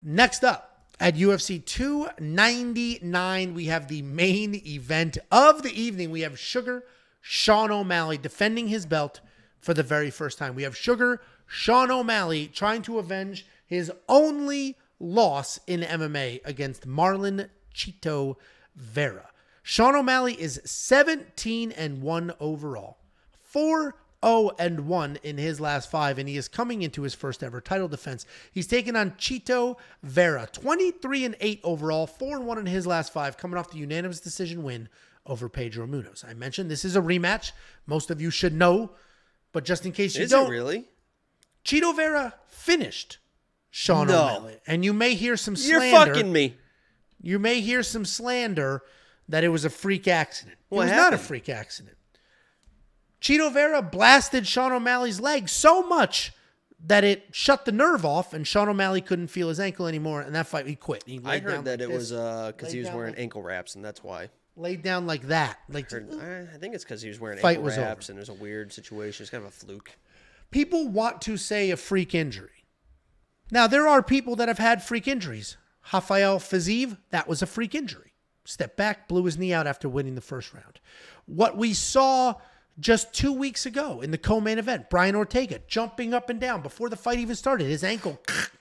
Next up, at UFC 299, we have the main event of the evening. We have Sugar Sean O'Malley defending his belt for the very first time. We have Sugar Sean O'Malley trying to avenge his only loss in MMA against Marlon Chito Vera. Sean O'Malley is 17-1 overall, 4-0-1 in his last 5, and he is coming into his first ever title defense. He's taken on Chito Vera, 23-8 overall, 4-1 in his last 5, coming off the unanimous decision win over Pedro Munoz. I mentioned this is a rematch. Most of you should know, but just in case you don't. Is it really? Chito Vera finished Sean O'Malley, and you may hear some slander. You're fucking me. You may hear some slander that it was a freak accident. What it was happened? not a freak accident. Chito Vera blasted Sean O'Malley's leg so much that it shut the nerve off, and Sean O'Malley couldn't feel his ankle anymore. And that fight, he quit. I heard that it was because he was wearing ankle wraps, and that's why. Laid down like that. I think it's because he was wearing Fight ankle was wraps, over. and it was a weird situation. It's kind of a fluke. People want to say a freak injury. Now, there are people that have had freak injuries. Rafael Fiziev, that was a freak injury. Stepped back, blew his knee out after winning the first round. What we saw just 2 weeks ago in the co-main event, Brian Ortega jumping up and down before the fight even started. His ankle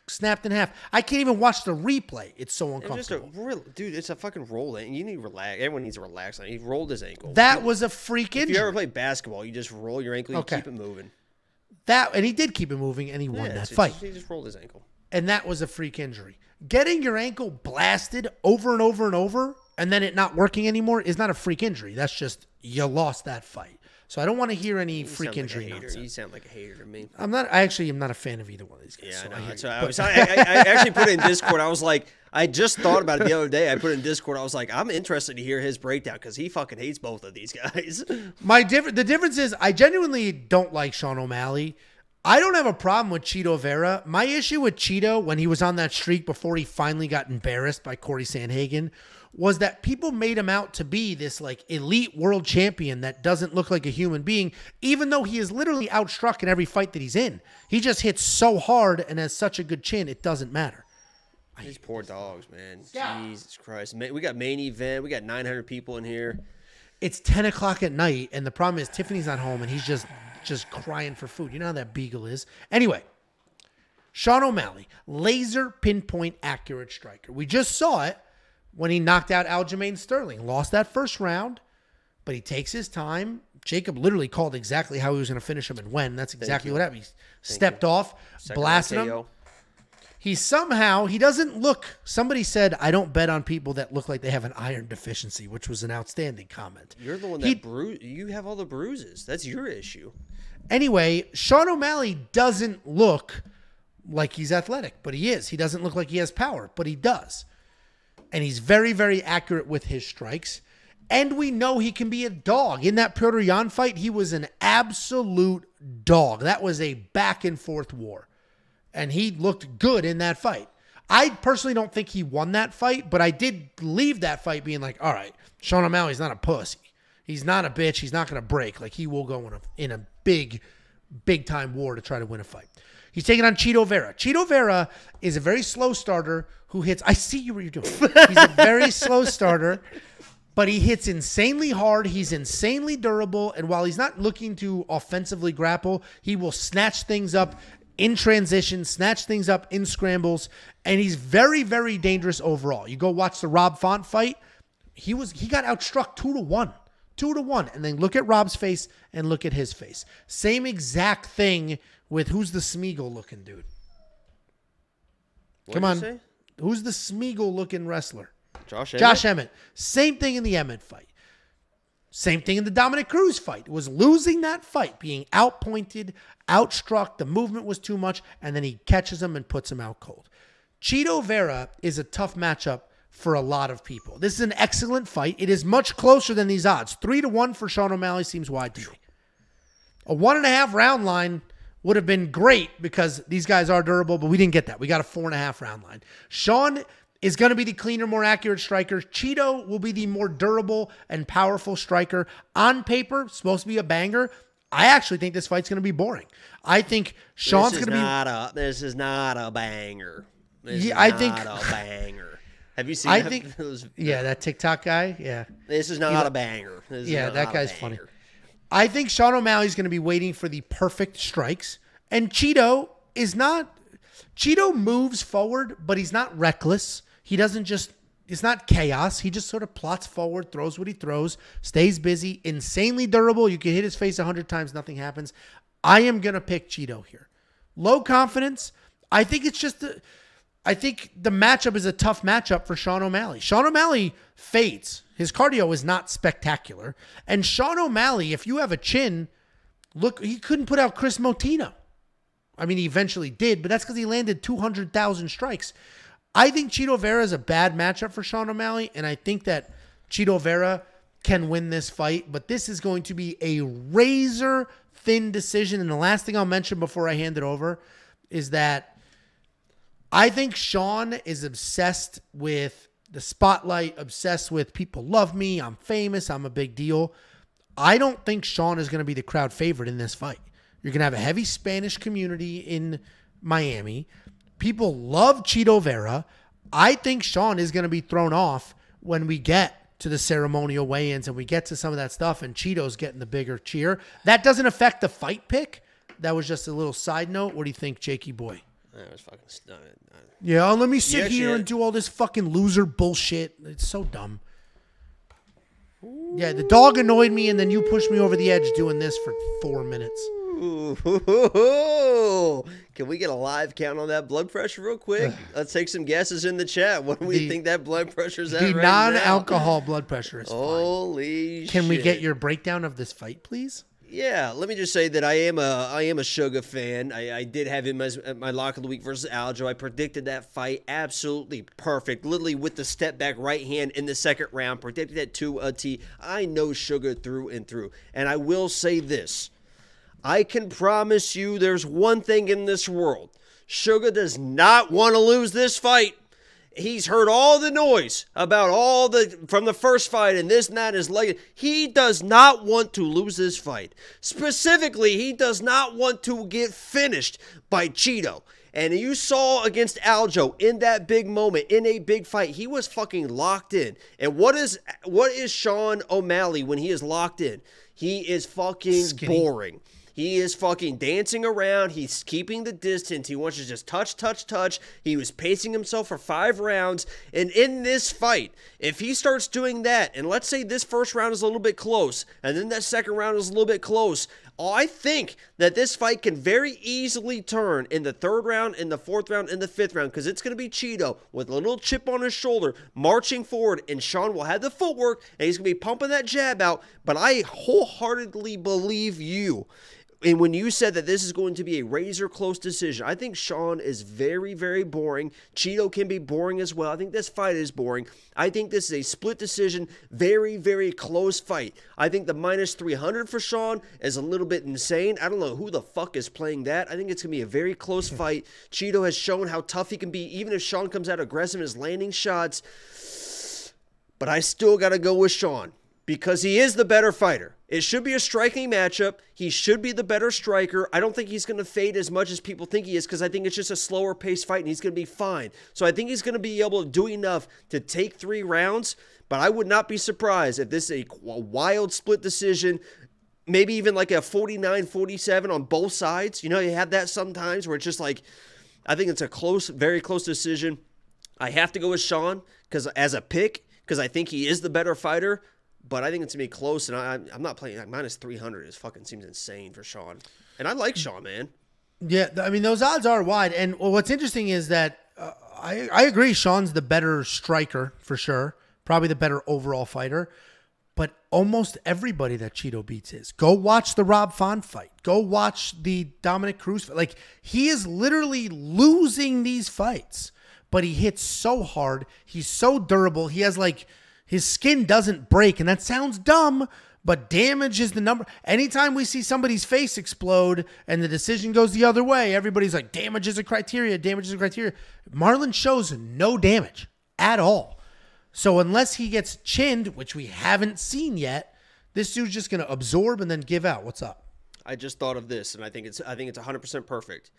snapped in half. I can't even watch the replay. It's so uncomfortable. Dude, it's a fucking roll. You need to relax. Everyone needs to relax. He rolled his ankle. That was a freak injury. If you ever play basketball, you just roll your ankle, you keep it moving. And he did keep it moving, and he won that fight. He just rolled his ankle. And that was a freak injury. Getting your ankle blasted over and over and over, and then it not working anymore is not a freak injury. That's just you lost that fight. So I don't want to hear any freak injury nonsense. You sound like a hater to me. I actually am not a fan of either one of these guys. Yeah, so I actually put it in Discord. I was like, I just thought about it the other day. I put it in Discord. I was like, I'm interested to hear his breakdown because he fucking hates both of these guys. The difference is I genuinely don't like Sean O'Malley. I don't have a problem with Chito Vera. My issue with Chito when he was on that streak before he finally got embarrassed by Corey Sandhagen was that people made him out to be this like elite world champion that doesn't look like a human being, even though he is literally outstruck in every fight that he's in. He just hits so hard and has such a good chin, it doesn't matter. These poor dogs, man. Yeah. Jesus Christ. We got main event. We got 900 people in here. It's 10 o'clock at night, and the problem is Tiffany's not home, and he's just crying for food. You know how that beagle is. Anyway, Sean O'Malley, laser pinpoint accurate striker. We just saw it when he knocked out Aljamain Sterling. Lost that first round, but he takes his time. Jacob literally called exactly how he was going to finish him and when. That's exactly what happened. He stepped off, blasted him. He doesn't look, somebody said, I don't bet on people that look like they have an iron deficiency, which was an outstanding comment. You're the one that you have all the bruises. That's your issue. Anyway, Sean O'Malley doesn't look like he's athletic, but he is. He doesn't look like he has power, but he does. And he's very, very accurate with his strikes. And we know he can be a dog. In that Petr Yan fight, he was an absolute dog. That was a back and forth war. And he looked good in that fight. I personally don't think he won that fight, but I did leave that fight being like, all right, Sean O'Malley's not a pussy. He's not a bitch. He's not going to break. Like, he will go in a big time war to try to win a fight. He's taking on Chito Vera. Chito Vera is a very slow starter who hits. I see you what you're doing. He's a very slow starter, but he hits insanely hard. He's insanely durable. And while he's not looking to offensively grapple, he will snatch things up in transition, snatch things up in scrambles. And he's very, very dangerous overall. You go watch the Rob Font fight. He got outstruck 2-1. 2-1. And then look at Rob's face and look at his face. Same exact thing with who's the Smeagol looking dude. Come on. Who's the Smeagol looking wrestler? Josh Emmett. Same thing in the Emmett fight. Same thing in the Dominic Cruz fight. It was losing that fight, being outpointed, outstruck. The movement was too much, and then he catches him and puts him out cold. Chito Vera is a tough matchup for a lot of people. This is an excellent fight. It is much closer than these odds. 3-1 for Sean O'Malley seems wide to me. A 1.5 round line would have been great because these guys are durable, but we didn't get that. We got a 4.5 round line. Sean is going to be the cleaner, more accurate striker. Chito will be the more durable and powerful striker. On paper, supposed to be a banger. I actually think this fight's going to be boring. I think Sean's going to be... This is not a banger. is Yeah, not I think- a banger. Have you seen I that? think, yeah, that TikTok guy, yeah. This is not a banger. This is Yeah, not that a guy's banger. funny. I think Sean O'Malley's going to be waiting for the perfect strikes. And Cheeto is not... Cheeto moves forward, but he's not reckless. He doesn't just... It's not chaos. He just sort of plots forward, throws what he throws, stays busy, insanely durable. You can hit his face 100 times, nothing happens. I am going to pick Cheeto here. Low confidence. I think it's just... I think the matchup is a tough matchup for Sean O'Malley. Sean O'Malley fades. His cardio is not spectacular. And Sean O'Malley, if you have a chin, look, he couldn't put out Chris Motino. I mean, he eventually did, but that's because he landed 200,000 strikes. I think Cheeto Vera is a bad matchup for Sean O'Malley, and I think that Cheeto Vera can win this fight, but this is going to be a razor-thin decision. And the last thing I'll mention before I hand it over is that I think Sean is obsessed with the spotlight, obsessed with people love me, I'm famous, I'm a big deal. I don't think Sean is going to be the crowd favorite in this fight. You're going to have a heavy Spanish community in Miami. People love Cheeto Vera. I think Sean is going to be thrown off when we get to the ceremonial weigh-ins and we get to some of that stuff and Cheeto's getting the bigger cheer. That doesn't affect the fight pick. That was just a little side note. What do you think, Jakey boy? That was fucking stunning. Yeah, let me sit Yes, here yeah. and do all this fucking loser bullshit. It's so dumb. Yeah, the dog annoyed me, and then you pushed me over the edge doing this for 4 minutes. Ooh. Can we get a live count on that blood pressure real quick? Let's take some guesses in the chat. What do we think that blood pressure's at The right now? non-alcohol blood pressure is fine. Holy shit. Can we get your breakdown of this fight, please? Yeah, let me just say that I am a Sugar fan. I did have him as my lock of the week versus Aljo. I predicted that fight absolutely perfect, literally with the step back right hand in the second round. Predicted that to a T. I know Sugar through and through. And I will say this. I can promise you there's one thing in this world. Sugar does not want to lose this fight. He's heard all the noise about from the first fight and this and that his leg. He does not want to lose this fight. Specifically, he does not want to get finished by Cheeto. And you saw against Aljo in that big moment, in a big fight, he was fucking locked in. And what is Sean O'Malley when he is locked in? He is fucking Skinny. boring. He is fucking dancing around. He's keeping the distance. He wants to just touch, touch, touch. He was pacing himself for 5 rounds. And in this fight, if he starts doing that, and let's say this first round is a little bit close, and then that second round is a little bit close, I think that this fight can very easily turn in the 3rd round, in the 4th round, in the 5th round, because it's going to be Cheeto with a little chip on his shoulder, marching forward, and Sean will have the footwork, and he's going to be pumping that jab out. But I wholeheartedly believe you. And when you said that this is going to be a razor-close decision, I think Sean is very, very boring. Cheeto can be boring as well. I think this fight is boring. I think this is a split decision, very, very close fight. I think the minus 300 for Sean is a little bit insane. I don't know who the fuck is playing that. I think it's going to be a very close fight. Cheeto has shown how tough he can be, even if Sean comes out aggressive and is landing shots. But I still got to go with Sean, because he is the better fighter. It should be a striking matchup. He should be the better striker. I don't think he's going to fade as much as people think he is, because I think it's just a slower paced fight and he's going to be fine. So I think he's going to be able to do enough to take 3 rounds, but I would not be surprised if this is a wild split decision, maybe even like a 49-47 on both sides. You know, you have that sometimes where it's just like, I think it's a close, very close decision. I have to go with Sean as a pick, because I think he is the better fighter. But I think it's going to be close, and I'm not playing. Like, minus 300 is fucking seems insane for Sean. And I like Sean, man. Yeah, I mean, those odds are wide. And what's interesting is that I agree Sean's the better striker for sure. Probably the better overall fighter. But almost everybody that Cheeto beats is. Go watch the Rob Font fight. Go watch the Dominic Cruz fight. Like, he is literally losing these fights. But he hits so hard. He's so durable. He has like... His skin doesn't break, and that sounds dumb, but damage is the number. Anytime we see somebody's face explode and the decision goes the other way, everybody's like, damage is a criteria, damage is a criteria. Marlon shows no damage at all. So unless he gets chinned, which we haven't seen yet, this dude's just going to absorb and then give out. What's up? I just thought of this, and I think it's 100% perfect.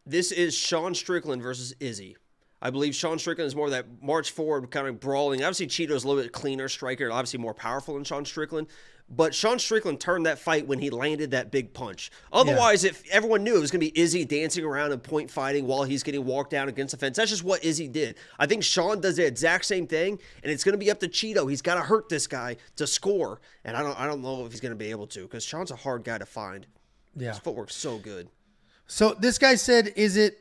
This is Sean Strickland versus Izzy. I believe Sean Strickland is more of that march forward, kind of brawling. Obviously, Cheeto's a little bit cleaner striker, obviously more powerful than Sean Strickland. But Sean Strickland turned that fight when he landed that big punch. Otherwise, if everyone knew it was going to be Izzy dancing around and point fighting while he's getting walked down against the fence, that's just what Izzy did. I think Sean does the exact same thing, and it's going to be up to Cheeto. He's got to hurt this guy to score, and I don't know if he's going to be able to because Sean's a hard guy to find. Yeah. His footwork's so good. So this guy said, is it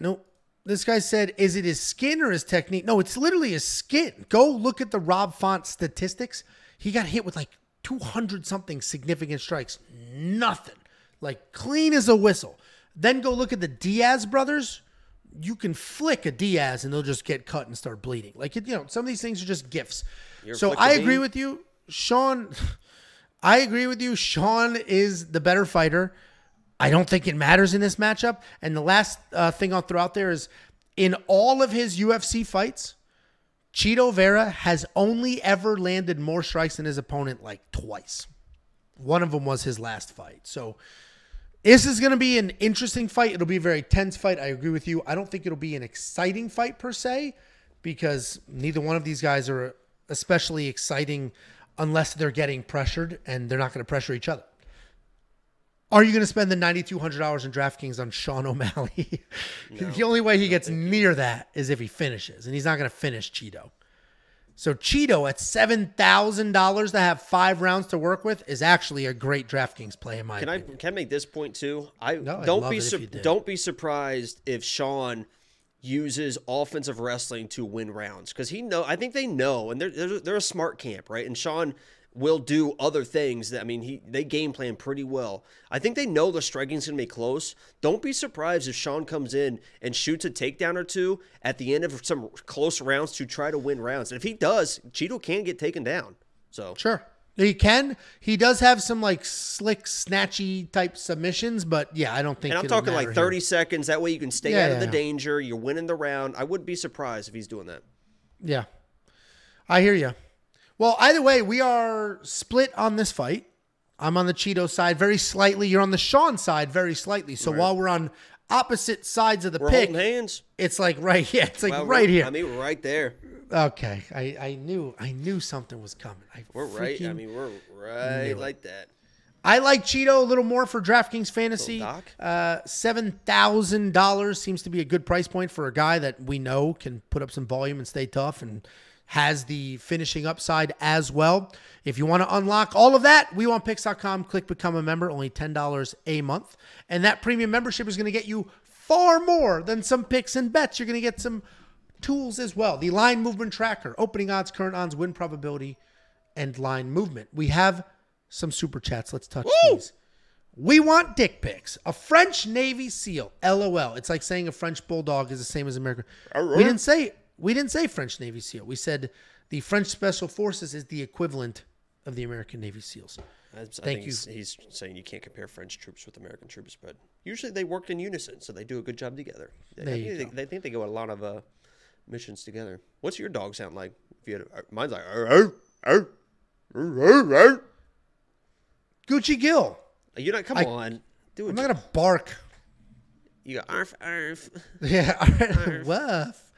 his skin or his technique? No, it's literally his skin. Go look at the Rob Font statistics. He got hit with like 200 something significant strikes. Nothing. Like clean as a whistle. Then go look at the Diaz brothers. You can flick a Diaz and they'll just get cut and start bleeding. Like, some of these things are just gifts. So I agree with you, Sean. I agree with you. Sean is the better fighter. I don't think it matters in this matchup. And the last thing I'll throw out there is in all of his UFC fights, Cheeto Vera has only ever landed more strikes than his opponent like twice. One of them was his last fight. So this is going to be an interesting fight. It'll be a very tense fight. I agree with you. I don't think it'll be an exciting fight per se because neither one of these guys are especially exciting unless they're getting pressured, and they're not going to pressure each other. Are you going to spend the $9,200 in DraftKings on Sean O'Malley? No, the only way he gets near that is if he finishes, and he's not going to finish Cheeto. So Cheeto at $7,000 to have 5 rounds to work with is actually a great DraftKings play in my opinion. Can I make this point too? Don't be surprised if Sean uses offensive wrestling to win rounds because I think they know, and they're a smart camp, right? And Sean will do other things that, they game plan pretty well. I think they know the striking's going to be close. Don't be surprised if Sean comes in and shoots a takedown or two at the end of some close rounds to try to win rounds. And if he does, Cheeto can get taken down. So sure. He can. He does have some like slick, snatchy type submissions, but yeah, I don't think. And I'm talking like 30 seconds. That way you can stay out of the danger. You're winning the round. I wouldn't be surprised if he's doing that. Yeah. I hear you. Well, either way, we are split on this fight. I'm on the Cheeto side very slightly. You're on the Sean side very slightly. So while we're on opposite sides of the pick, holding hands. It's like right here. It's like right here. We're right there. Okay, I knew something was coming. We're right like that. I like Cheeto a little more for DraftKings Fantasy. $7,000 seems to be a good price point for a guy that we know can put up some volume and stay tough and has the finishing upside as well. If you want to unlock all of that, WeWantPicks.com, click Become a Member, only $10 a month. And that premium membership is going to get you far more than some picks and bets. You're going to get some tools as well. The line movement tracker, opening odds, current odds, win probability, and line movement. We have some super chats. Let's touch these. We want dick pics. A French Navy SEAL. LOL. It's like saying a French bulldog is the same as American. We didn't say French Navy SEAL. We said the French Special Forces is the equivalent of the American Navy SEALs. Thank you. He's saying you can't compare French troops with American troops, but usually they worked in unison, so they do a good job together. They think they go a lot of missions together. What's your dog sound like? If you had mine's like Gucci Gill. You're not. Come on, do it. I'm not gonna bark. You got arf arf. Yeah, woof.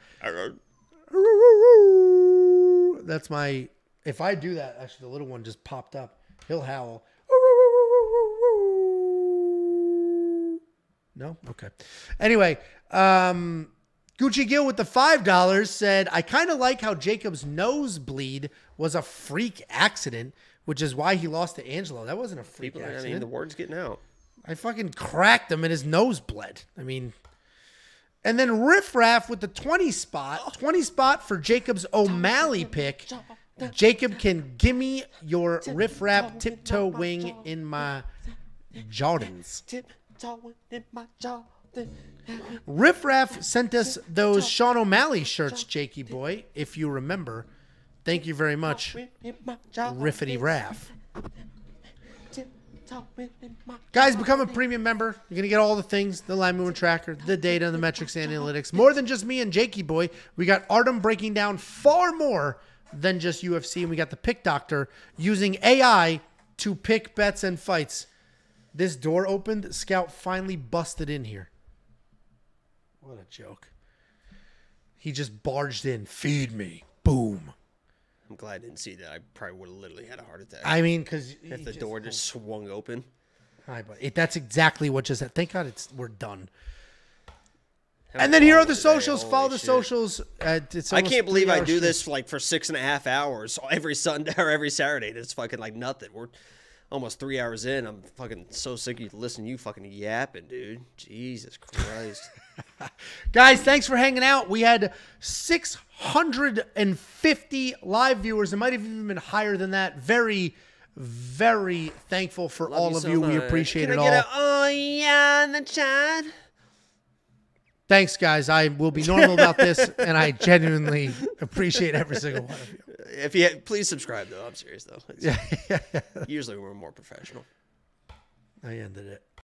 That's my. If I do that, actually, the little one just popped up. He'll howl. No? Okay. Anyway, Gucci Gill with the $5 said, I kind of like how Jacob's nosebleed was a freak accident, which is why he lost to Angelo. That wasn't a freak accident. The word's getting out. I fucking cracked him and his nose bled. And then Riff Raff with the 20 spot. 20 spot for Jacob's O'Malley pick. Jacob can gimme your Riff Raff tiptoe wing in my Jordans. Riff Raff sent us those Sean O'Malley shirts, Jakey boy, if you remember. Thank you very much, Riffity Raff. Guys, become a premium member. You're going to get all the things, the line movement tracker, the data, the metrics and analytics. More than just me and Jakey boy. We got Artem breaking down far more than just UFC. And we got the Pick Doctor using AI to pick bets and fights. This door opened. Scout finally busted in here. What a joke. He just barged in. Feed me. Boom. I'm glad I didn't see that. I probably would have literally had a heart attack. I mean, because if the door just swung open. Hi, buddy. That's exactly what just happened. Thank God we're done. And then here are the socials. Follow the socials. I can't believe I do this for 6.5 hours every Sunday or every Saturday. It's fucking like nothing. We're almost 3 hours in. I'm fucking so sick of listening to you fucking yapping, dude. Jesus Christ. Guys, thanks for hanging out. We had 650 live viewers. It might have even been higher than that. Very, very thankful for all of you. We appreciate it all. Can I get oh yeah in the chat? Thanks, guys. I will be normal about this, and I genuinely appreciate every single one of you. Please subscribe, though. I'm serious, though. Usually we're more professional. I ended it.